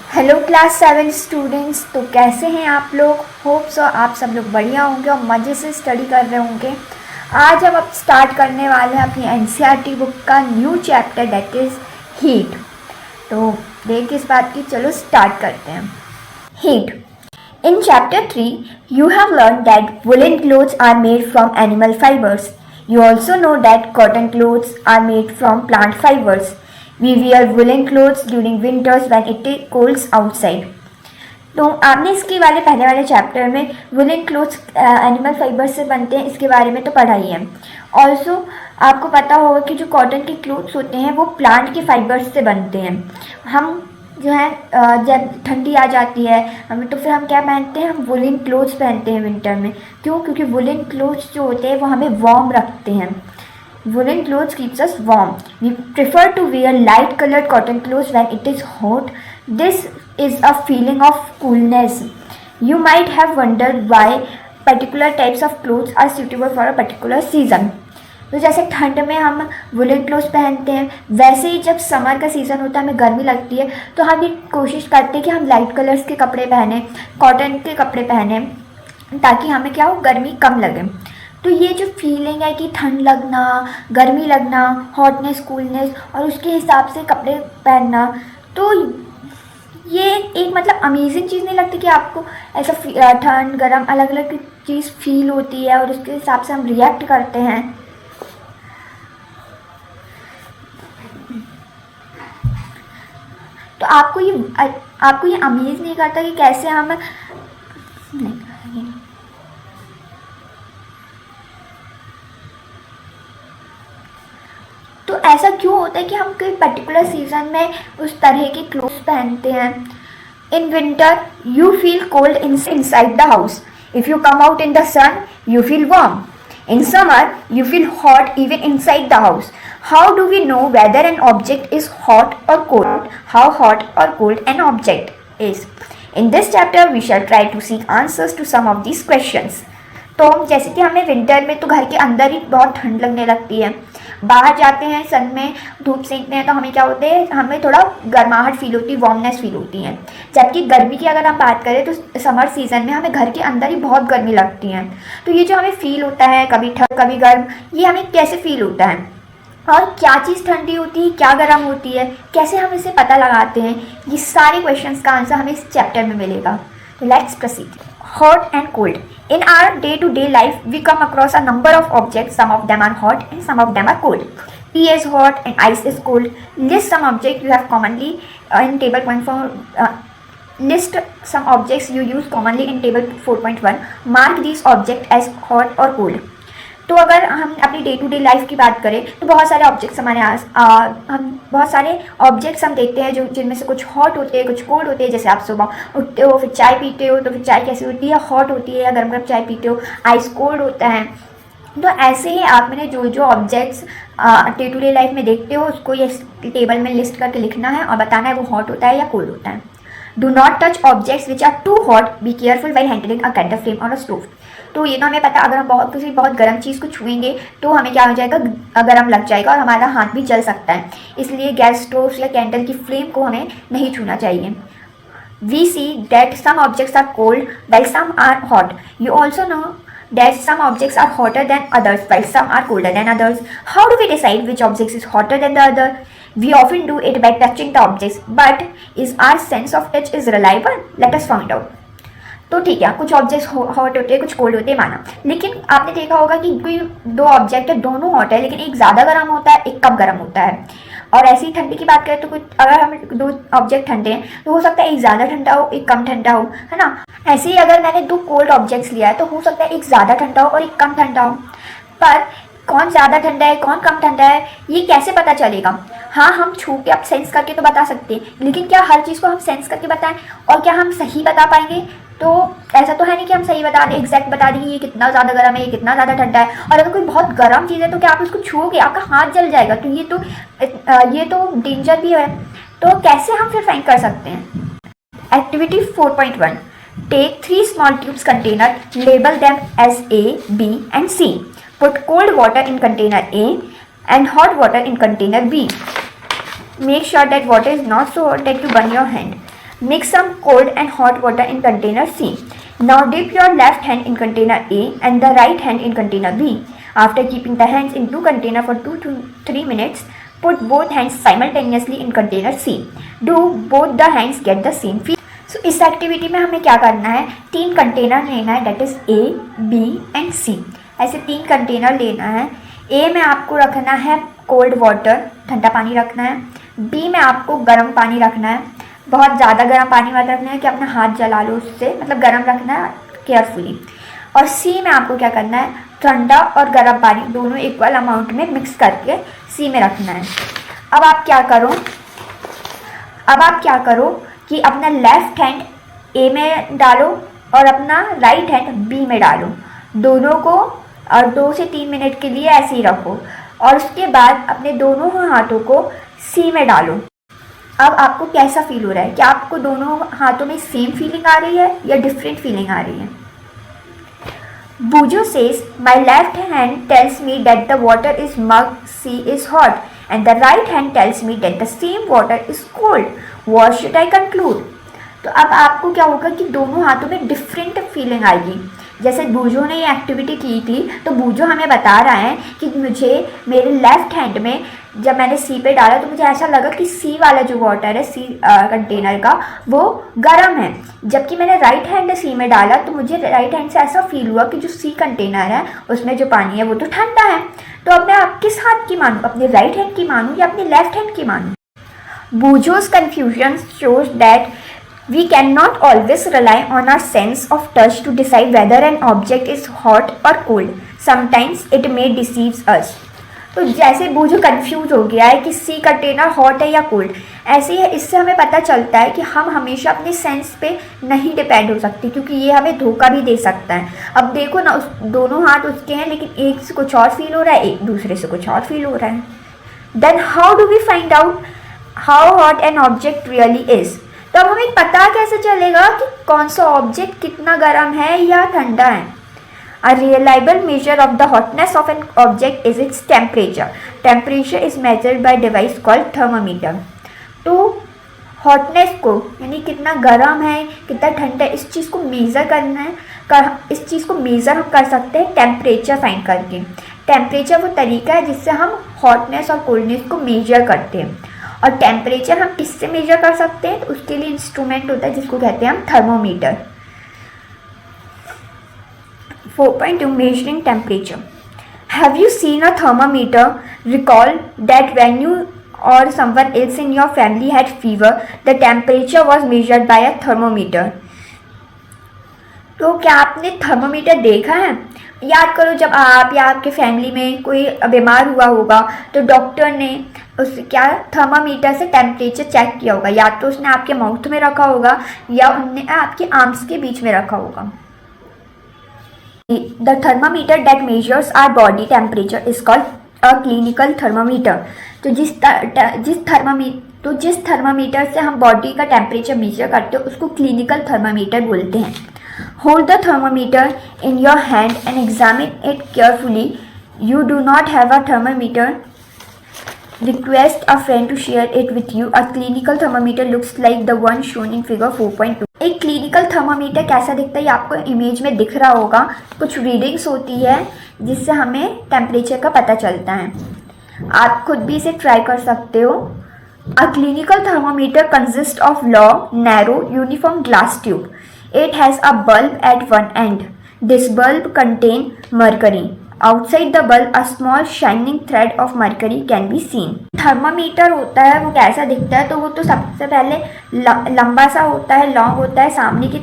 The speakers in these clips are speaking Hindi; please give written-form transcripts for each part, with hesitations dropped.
Hello class 7 students. तो कैसे हैं आप लोग? होप सो आप सब लोग बढ़िया होंगे और मज़े से स्टडी कर रहे होंगे। आज हम अब स्टार्ट करने वाले हैं अपनी एनसीईआरटी बुक का new chapter that is heat. तो देर किस बात की, चलो स्टार्ट करते हैं। Heat. In chapter 3, you have learned that woolen clothes are made from animal fibers. You also know that cotton clothes are made from plant fibers. We wear woolen clothes during winters when it is cold outside. तो आपने इसके पहले वाले चैप्टर में वुलन क्लोथ्स एनिमल फाइबर से बनते हैं इसके बारे में तो पढ़ा ही है। ऑल्सो आपको पता होगा कि जो कॉटन के क्लोथ्स होते हैं वो प्लांट के फाइबर्स से बनते हैं। हम जो है जब ठंडी आ जाती है हमें तो फिर हम क्या पहनते हैं, हम वुलन क्लोथ्स पहनते हैं विंटर में। क्यों? क्योंकि वुलन क्लोथ्स जो होते हैं वो हमें वार्म रखते हैं। Woolen clothes keeps us warm. We prefer to wear light colored cotton clothes when it is hot. This is a feeling of coolness. You might have wondered why particular types of clothes are suitable for a particular season. तो जैसे ठंड में हम वुलन क्लोथ्स पहनते हैं, वैसे ही जब समर का सीज़न होता है हमें गर्मी लगती है तो हम ये कोशिश करते हैं कि हम लाइट कलर्स के कपड़े पहने, कॉटन के कपड़े पहने, ताकि हमें क्या हो, गर्मी कम लगे। तो ये जो फीलिंग है कि ठंड लगना, गर्मी लगना, हॉटनेस, कूलनेस और उसके हिसाब से कपड़े पहनना, तो ये एक मतलब अमेजिंग चीज़ नहीं लगती कि आपको ऐसा ठंड गर्म अलग अलग चीज़ फील होती है और उसके हिसाब से हम रिएक्ट करते हैं। तो आपको ये अमेज नहीं करता कि कैसे हम तो ऐसा क्यों होता है कि हम कोई पर्टिकुलर सीज़न में उस तरह के क्लोथ्स पहनते हैं। In winter you feel cold inside the house. If you come out in the sun you feel warm. In summer, you feel hot even inside the house. How do we know whether an object is hot or cold? How hot or cold an object is? In this chapter, we shall try to seek answers to some of these questions. तो जैसे कि हमें विंटर में तो घर के अंदर ही बहुत ठंड लगने लगती है, बाहर जाते हैं सन में धूप सेंकते हैं तो हमें क्या होते हैं, हमें थोड़ा गर्माहट फील होती है, वार्मनेस फील होती है। जबकि गर्मी की अगर हम बात करें तो समर सीज़न में हमें घर के अंदर ही बहुत गर्मी लगती है। तो ये जो हमें फील होता है कभी ठंड कभी गर्म, ये हमें कैसे फील होता है और क्या चीज़ ठंडी होती है, क्या गर्म होती है, कैसे हम इसे पता लगाते हैं, ये सारे क्वेश्चंस का आंसर हमें इस चैप्टर में मिलेगा। तो let's proceed. Hot and cold. In our day-to-day life, we come across a number of objects. Some of them are hot and some of them are cold. Tea is hot and ice is cold. List some objects you have commonly in table 4. List some objects you use commonly in table 4.1. Mark these objects as hot or cold. तो अगर हम अपनी डे टू डे लाइफ की बात करें तो बहुत सारे ऑब्जेक्ट्स हमारे बहुत सारे ऑब्जेक्ट्स हम देखते हैं जो जिनमें से कुछ हॉट होते हैं, कुछ कोल्ड होते हैं। जैसे आप सुबह उठते हो फिर चाय पीते हो तो फिर चाय कैसी होती है, हॉट होती है, या गर्म गर्म चाय पीते हो, आइस कोल्ड होता है। तो ऐसे ही आप मैंने जो जो objects day to day life में देखते हो उसको ये टेबल में लिस्ट करके लिखना है और बताना है वो हॉट होता है या कोल्ड होता है। Do not touch objects which are too hot, be careful while handling a candle flame और अ स्टोव। तो ये तो हमें पता, अगर हम किसी बहुत गर्म चीज़ को छुएंगे तो हमें क्या हो जाएगा, गर्म लग जाएगा और हमारा हाथ भी जल सकता है। इसलिए गैस स्टोव या कैंडल की फ्लेम को हमें नहीं छूना चाहिए। We see that some objects are cold while some are hot. You also know that some objects are hotter than others while some are colder than others. How do we decide which object is hotter than the other? We often do it by touching the objects, but is our sense of touch is reliable? Let us find out. तो ठीक है, कुछ ऑब्जेक्ट्स हॉट होते हैं कुछ कोल्ड होते हैं माना, लेकिन आपने देखा होगा कि कोई दो ऑब्जेक्ट है दोनों हॉट है लेकिन एक ज़्यादा गर्म होता है एक कम गर्म होता है। और ऐसी ही ठंडी की बात करें तो कुछ अगर हम दो ऑब्जेक्ट ठंडे हैं तो हो सकता है एक ज़्यादा ठंडा हो एक कम ठंडा हो, है ना। ऐसे ही अगर मैंने दो कोल्ड ऑब्जेक्ट्स लिया है तो हो सकता है एक ज़्यादा ठंडा हो और एक कम ठंडा हो। पर कौन ज़्यादा ठंडा है कौन कम ठंडा है ये कैसे पता चलेगा? हाँ, हम छू के अब सेंस करके तो बता सकते हैं, लेकिन क्या हर चीज़ को हम सेंस करके बताएं और क्या हम सही बता पाएंगे? तो ऐसा तो है नहीं कि हम सही बता दें, एग्जैक्ट बता दें कि ये कितना ज़्यादा गर्म है ये कितना ज़्यादा ठंडा है। और अगर कोई बहुत गर्म चीज़ है तो क्या आप उसको छूओगे, आपका हाथ जल जाएगा। तो ये तो डेंजर भी है। तो कैसे हम फिर फाइंड कर सकते हैं? एक्टिविटी 4.1। टेक 3 small tubes container, label them as A, B and C. Put cold water in container A and hot water in container B. Make sure that water is not so hot that you burn your hand. Mix some cold and hot water in container C. Now dip your left hand in container A and the right hand in container B. After keeping the hands in two container for 2 to 3 minutes, put both hands simultaneously in container C. Do both the hands get the same feel? So इस एक्टिविटी में हमें क्या करना है, 3 कंटेनर लेना है, that is A, B and C. ऐसे 3 कंटेनर लेना है. A में आपको रखना है कोल्ड वाटर, ठंडा पानी रखना है. B में आपको गर्म पानी रखना है. बहुत ज़्यादा गर्म पानी मत रखना है कि अपना हाथ जला लो उससे, मतलब गर्म रखना है केयरफुली. और C में आपको क्या करना है, ठंडा और गर्म पानी दोनों इक्वल अमाउंट में मिक्स करके C में रखना है. अब आप क्या करो कि अपना लेफ़्ट हैंड A में डालो और अपना राइट हैंड B में डालो, दोनों को, और 2 से 3 मिनट के लिए ऐसे ही रखो. और उसके बाद अपने दोनों हाथों को C में डालो. अब आपको कैसा फील हो रहा है, क्या आपको दोनों हाथों में सेम फीलिंग आ रही है या डिफरेंट फीलिंग आ रही है? Bujo says, my left hand tells me that the water is mug C is hot and the right hand tells me that the same water is cold. What should I conclude? तो अब आपको क्या होगा कि दोनों हाथों में डिफरेंट फीलिंग आएगी. जैसे बूजो ने ये एक्टिविटी की थी, तो बूजो हमें बता रहा है कि मुझे मेरे लेफ़्ट हैंड में जब मैंने सी पे डाला तो मुझे ऐसा लगा कि सी वाला जो वाटर है सी कंटेनर का वो गर्म है, जबकि मैंने राइट हैंड सी में डाला तो मुझे राइट हैंड से ऐसा फील हुआ कि जो सी कंटेनर है उसमें जो पानी है वो तो ठंडा है. तो अब मैं किस हाथ की मानूँ, अपने राइट हैंड की मानूँ या अपने लेफ्ट हैंड की मानूँ? बूजोज confusion shows that we cannot always rely on our sense of touch to decide whether an object is hot or cold. Sometimes it may deceive us. तो जैसे बूजो कंफ्यूज हो गया है कि सी कंटेनर हॉट है या कोल्ड, ऐसे ही इससे हमें पता चलता है कि हम हमेशा अपने सेंस पे नहीं डिपेंड हो सकते, क्योंकि ये हमें धोखा भी दे सकता है. अब देखो ना, उस दोनों हाथ उसके हैं लेकिन एक से कुछ और फील हो रहा है, एक दूसरे से कुछ और फील हो रहा है. Then how do we find out how hot an object really is? तो अब हमें पता कैसे चलेगा कि कौन सा ऑब्जेक्ट कितना गर्म है या ठंडा है? A reliable measure of the hotness of an object is its temperature. Temperature is measured by device called thermometer. तो हॉटनेस को, यानी कितना गर्म है कितना ठंडा है, इस चीज़ को मेज़र करना है. इस चीज़ को मेज़र हम कर सकते हैं टेम्परेचर फाइंड करके. टेम्परेचर वो तरीका है जिससे हम हॉटनेस और कोल्डनेस को मेजर करते हैं. और टेम्परेचर हम किससे मेजर कर सकते हैं? तो उसके लिए इंस्ट्रूमेंट होता है जिसको कहते हैं हम thermometer. 4.2 measuring temperature. Have you seen a thermometer? Recall that when you or someone else in your family had fever, the temperature was measured by a thermometer. तो क्या आपने थर्मोमीटर देखा है? याद करो, जब आप या आपके फैमिली में कोई बीमार हुआ होगा तो डॉक्टर ने उस क्या थर्मामीटर से टेम्परेचर चेक किया होगा, या तो उसने आपके माउथ में रखा होगा या उनने आपके आर्म्स के बीच में रखा होगा. The thermometer that measures our body temperature is called a clinical thermometer. तो जिस थर्मामीटर से हम बॉडी का टेम्परेचर मेजर करते हैं उसको क्लिनिकल थर्मामीटर बोलते हैं. Hold the thermometer in your hand and examine it carefully. You do not have a thermometer? Request a friend to share it with you. A clinical thermometer looks like the one shown in figure 4.2. एक क्लिनिकल थर्मामीटर कैसा दिखता है ये आपको इमेज में दिख रहा होगा. कुछ रीडिंग्स होती है जिससे हमें टेम्परेचर का पता चलता है. आप खुद भी इसे ट्राई कर सकते हो. A clinical thermometer consists of long, narrow, uniform glass tube. It has a bulb at one end. This bulb contains mercury. Outside the bulb, a small shining thread of mercury can be seen. Thermometer होता है वो कैसा दिखता है? तो वो तो सबसे पहले लंबा सा होता है, लॉन्ग होता है, सामने की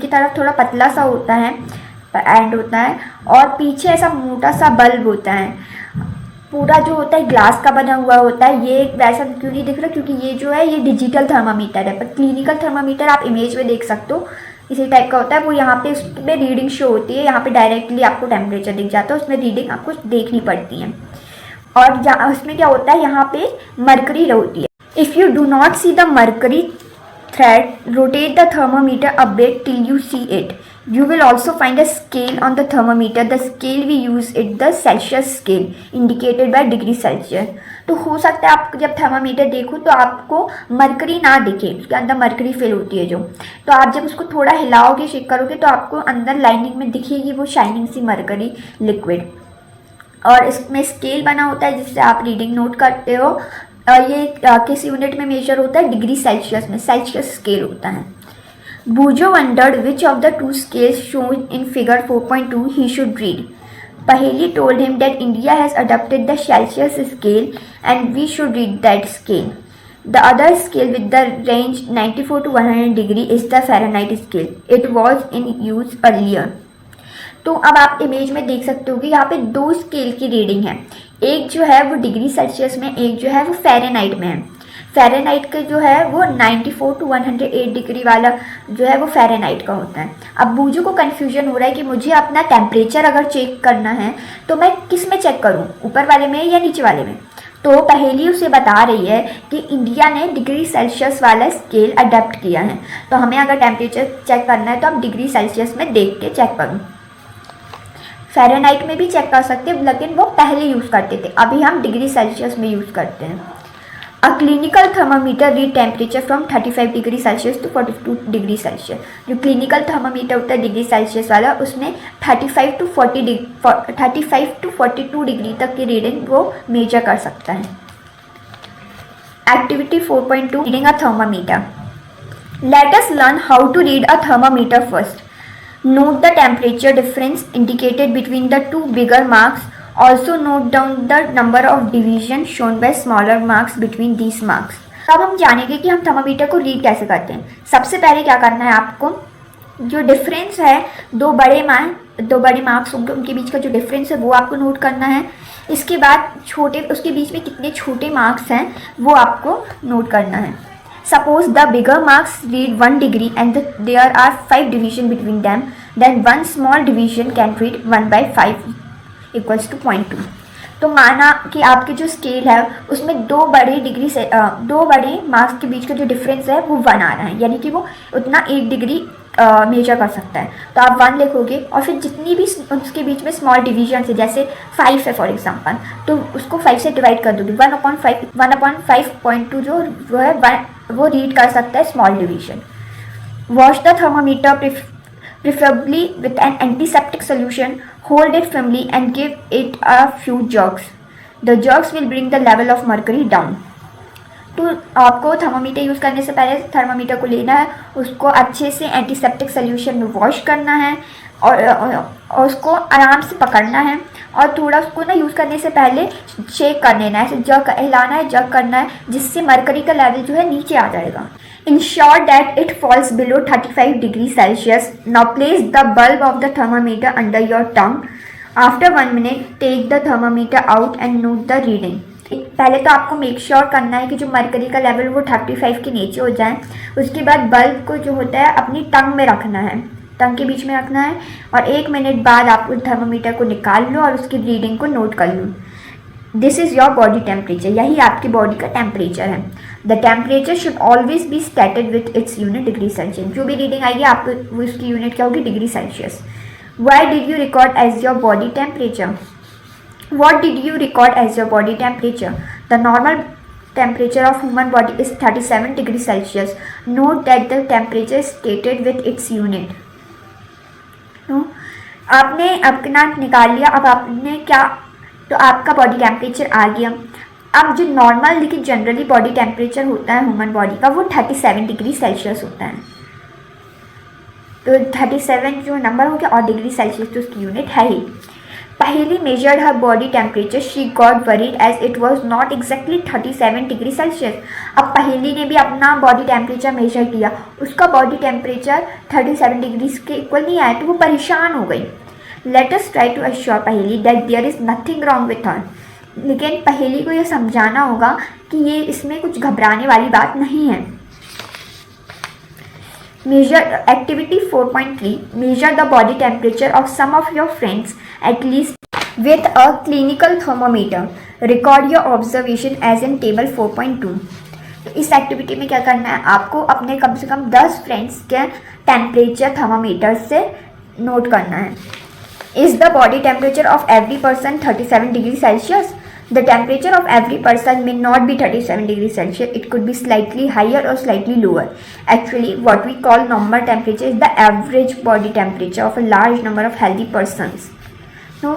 तरफ थोड़ा पतला सा होता है, एंड होता है, और पीछे ऐसा मोटा सा बल्ब होता है. पूरा जो होता है ग्लास का बना हुआ होता है. ये वैसा क्यों नहीं दिख रहा? क्योंकि ये जो है ये डिजिटल थर्मामीटर है, पर क्लिनिकल थर्मामीटर आप इमेज में देख सकते हो इसी टाइप का होता है. वो यहाँ पे उसमें रीडिंग शो होती है, यहाँ पे डायरेक्टली आपको टेम्परेचर दिख जाता है, उसमें रीडिंग आपको देखनी पड़ती है. और उसमें क्या होता है, यहाँ पे मरकरी होती है. If you do not see the mercury thread, rotate the thermometer a bit till you see it. You will also find a scale on the thermometer. The scale we use is the Celsius scale, indicated by degree Celsius. तो हो सकता है आप जब थर्मामीटर देखो तो आपको मरकरी ना दिखे, उसके अंदर मरकरी फिल होती है जो, तो आप जब उसको थोड़ा हिलाओगे, शेक करोगे तो आपको अंदर लाइनिंग में दिखेगी वो शाइनिंग सी मरकरी लिक्विड। और इसमें स्केल बना होता है जिससे आप रीडिंग नोट करते हो। ये किस यूनिट में मेजर होता है? डिग्री सेल्सियस में, सेल्सियस स्केल होता है। बूजो wondered which of the two scales shown in figure 4.2 he should read. Paheli told him that India has adopted the Celsius scale and we should read that scale. The other scale with the range 94 to 100 degree is the Fahrenheit scale. It was in use earlier. तो अब आप इमेज में देख सकते हो कि यहाँ पे दो स्केल की रीडिंग है, एक जो है वो डिग्री सेल्सियस में, एक जो है वो फ़ारेनहाइट में है। फ़ारेनहाइट का जो है वो 94 टू 108 डिग्री वाला जो है वो फ़ारेनहाइट का होता है। अब बूजू को कन्फ्यूजन हो रहा है कि मुझे अपना टेम्परेचर अगर चेक करना है तो मैं किस में चेक करूँ, ऊपर वाले में या नीचे वाले में। तो पहेली उसे बता रही है कि इंडिया ने डिग्री सेल्सियस वाला स्केल अडॉप्ट किया है, तो हमें अगर टेम्परेचर चेक करना है तो आप डिग्री सेल्सियस में देख के चेक करूँ। फ़ारेनहाइट में भी चेक कर सकते हैं, लेकिन वो पहले यूज़ करते थे, अभी हम डिग्री सेल्सियस में यूज़ करते हैं। A clinical thermometer read temperature from 35 degree Celsius to 42 degree Celsius. जो क्लिनिकल थर्मामीटर होता है डिग्री सेल्सियस वाला, उसमें 35 टू 42 डिग्री तक की रीडिंग वो मेजर कर सकता है। Activity 4.2 reading a thermometer. Let us learn how to read a thermometer first. Note the temperature difference indicated between the two bigger marks. Also note down the number of divisions shown by smaller marks between these marks. अब हम जानेंगे कि हम थर्मामीटर को रीड कैसे करते हैं। सबसे पहले क्या करना है आपको, जो डिफरेंस है दो बड़े मार्क्स होंगे उनके बीच का जो डिफरेंस है वो आपको नोट करना है। इसके बाद उसके बीच में कितने छोटे मार्क्स हैं वो आपको नोट करना है। Suppose the bigger marks read 1 degree and there are 5 divisions between them, then one small division can read 1 by 5 equals to 0.2. तो माना कि आपके जो स्केल है उसमें दो बड़े मार्क्स के बीच का जो डिफरेंस है वो 1 आ रहा है, यानी कि वो उतना 1 डिग्री मेजर कर सकता है। तो आप 1 लिखोगे और फिर जितनी भी उसके बीच में स्मॉल डिवीजन है, जैसे 5 है फॉर एग्जांपल, तो उसको 5 से डिवाइड कर दोगे। 1/5.2 जो वो है वो रीड कर सकता है small division. Wash the thermometer preferably with an antiseptic solution. Hold it firmly and give it a few jerks. The jerks will bring the level of mercury down. तो आपको थर्मामीटर यूज़ करने से पहले थर्मामीटर को लेना है, उसको अच्छे से एंटीसेप्टिक सोल्यूशन में वॉश करना है और उसको आराम से पकड़ना है और थोड़ा उसको ना यूज़ करने से पहले शेक कर लेना है, ऐसे जग हिलाना है, जग करना है, जिससे मरकरी का लेवल जो है नीचे आ जाएगा। Ensure that it falls below 35 degrees Celsius. Now place the bulb of the thermometer under your tongue. After 1 minute, take the thermometer out and note the reading. पहले तो आपको मेक श्योर करना है कि जो मरकरी का लेवल वो 35 के नीचे हो जाए। उसके बाद बल्ब को जो होता है अपनी टंग में रखना है, टंग के बीच में रखना है, और 1 मिनट बाद आप उस थर्मोमीटर को निकाल लो और उसकी रीडिंग को नोट कर लो। This is your body temperature, यही आपकी बॉडी का टेम्परेचर है। The temperature should always be stated with its unit degree Celsius. जो भी रीडिंग आएगी आपको उसकी यूनिट क्या होगी? Degree Celsius. Why did you record as your body temperature? What did you record as your body temperature? The normal temperature of human body is 37 degrees Celsius. Note that the temperature is stated with its unit. आपने अपना निकाल लिया, अब आपने क्या, तो आपका बॉडी टेम्परेचर आ गया। अब जो नॉर्मल लेकिन जनरली बॉडी टेम्परेचर होता है ह्यूमन बॉडी का वो 37 डिग्री सेल्सियस होता है। तो 37 जो नंबर हो गया और डिग्री सेल्सियस तो उसकी यूनिट है ही। Paheli measured her body temperature. She got worried as it was not exactly 37 degree Celsius. अब पहेली ने भी अपना बॉडी टेम्परेचर मेजर किया, उसका बॉडी टेम्परेचर 37 डिग्री के इक्वल नहीं आया, तो वो परेशान हो गई। Let us try to assure पहेली that there is nothing wrong with her. लेकिन पहेली को यह समझाना होगा कि ये इसमें कुछ घबराने वाली बात नहीं है। Measure activity 4.3. Measure the body temperature of some of your friends at least with a clinical thermometer. Record your observation as in table 4.2. तो इस एक्टिविटी में क्या करना है, आपको अपने कम से कम 10 फ्रेंड्स के टेम्परेचर थर्मामीटर से नोट करना है। Is the body temperature of every person 37 degree Celsius? The temperature of every person may not be 37 degrees Celsius. It could be slightly higher or slightly lower. Actually, what we call normal temperature is the average body temperature of a large number of healthy persons. तो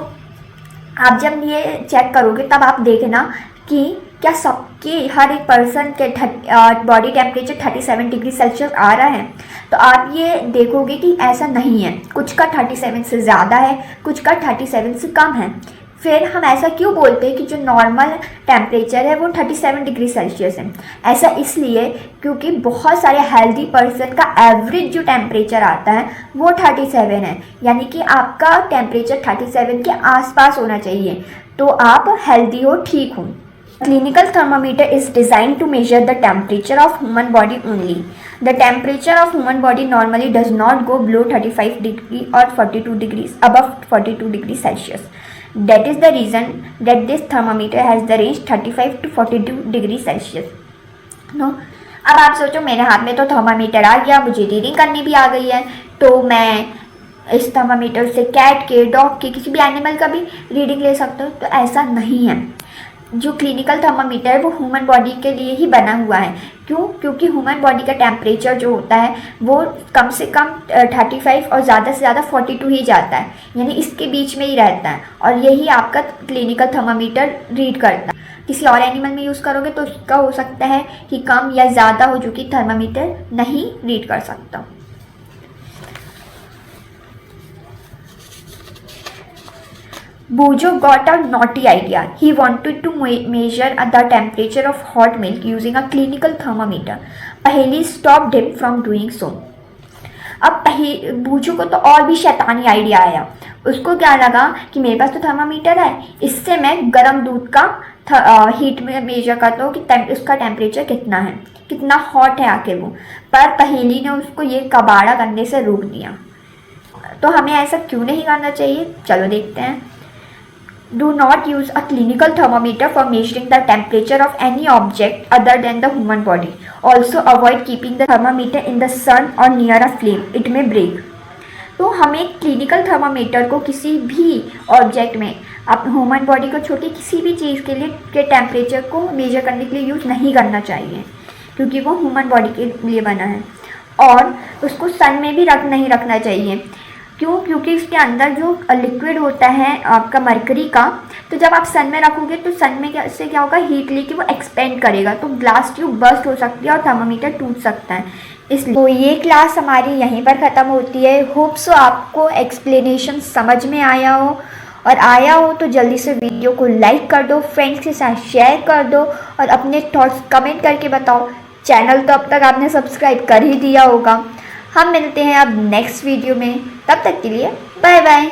आप जब ये चेक करोगे तब आप देखना कि क्या सबके हर एक पर्सन के बॉडी टेम्परेचर 37 डिग्री सेल्सियस आ रहा है। तो आप ये देखोगे कि ऐसा नहीं है, कुछ का 37 से ज़्यादा है, कुछ का 37 से कम है। फिर हम ऐसा क्यों बोलते हैं कि जो नॉर्मल टेम्परेचर है वो 37 डिग्री सेल्सियस है? ऐसा इसलिए क्योंकि बहुत सारे हेल्दी पर्सन का एवरेज जो टेम्परेचर आता है वो 37 है, यानी कि आपका टेम्परेचर 37 के आसपास होना चाहिए, तो आप हेल्दी हो, ठीक हो। Clinical thermometer is designed to measure the temperature of human body only. The temperature of human body normally does not go below 35 degree or 42 degrees above 42 degrees Celsius. That is the reason that this thermometer has the range 35 to 42 degrees Celsius. No? अब आप सोचो मेरे हाथ में तो थर्मामीटर आ गया, मुझे रीडिंग करनी भी आ गई है, तो मैं इस थर्मामीटर से कैट के, डॉग के, किसी भी एनिमल का भी रीडिंग ले सकता हूँ। तो ऐसा नहीं है। जो क्लिनिकल थर्मामीटर है वो ह्यूमन बॉडी के लिए ही बना हुआ है। क्यों? क्योंकि ह्यूमन बॉडी का टेम्परेचर जो होता है वो कम से कम 35 और ज़्यादा से ज़्यादा 42 ही जाता है, यानी इसके बीच में ही रहता है, और यही आपका क्लिनिकल थर्मामीटर रीड करता है। किसी और एनिमल में यूज़ करोगे तो उसका हो सकता है कि कम या ज़्यादा हो, जो कि थर्मामीटर नहीं रीड कर सकता। Bujo got a naughty idea. He wanted to measure the temperature of hot milk using a clinical thermometer. पहेली stopped him from doing so. अब बूजू को तो और भी शैतानी आइडिया आया। उसको क्या लगा कि मेरे पास तो थर्मामीटर है, इससे मैं गर्म दूध का हीट में मेजर करता हूँ कि उसका टेम्परेचर कितना है, कितना हॉट है आके वो। पर पहेली ने उसको ये कबाड़ा करने से रोक दिया। तो हमें ऐसा क्यों नहीं करना चाहिए? चलो देखते हैं। Do not use a clinical thermometer for measuring the temperature of any object other than the human body. Also avoid keeping the thermometer in the sun or near a flame. It may break. तो हमें क्लिनिकल थर्मामीटर को किसी भी ऑब्जेक्ट में, आप ह्यूमन बॉडी को छोड़ के किसी भी चीज़ के लिए के टेम्परेचर को मेजर करने के लिए यूज़ नहीं करना चाहिए, क्योंकि वो ह्यूमन बॉडी के लिए बना है। और उसको सन में भी नहीं रखना चाहिए। क्यों? क्योंकि इसके अंदर जो लिक्विड होता है आपका मरकरी का, तो जब आप सन में रखोगे तो सन में क्या होगा, हीट लेके वो एक्सपेंड करेगा, तो ग्लास ट्यूब बर्स्ट हो सकती है और थर्मामीटर टूट सकता है। इसलिए तो ये क्लास हमारी यहीं पर ख़त्म होती है। होप सो आपको एक्सप्लेनेशन समझ में आया हो, और आया हो तो जल्दी से वीडियो को लाइक कर दो, फ्रेंड्स के साथ शेयर कर दो, और अपने थॉट्स कमेंट करके बताओ। चैनल तो अब तक आपने सब्सक्राइब कर ही दिया होगा। हम मिलते हैं अब नेक्स्ट वीडियो में, तब तक के लिए बाय बाय।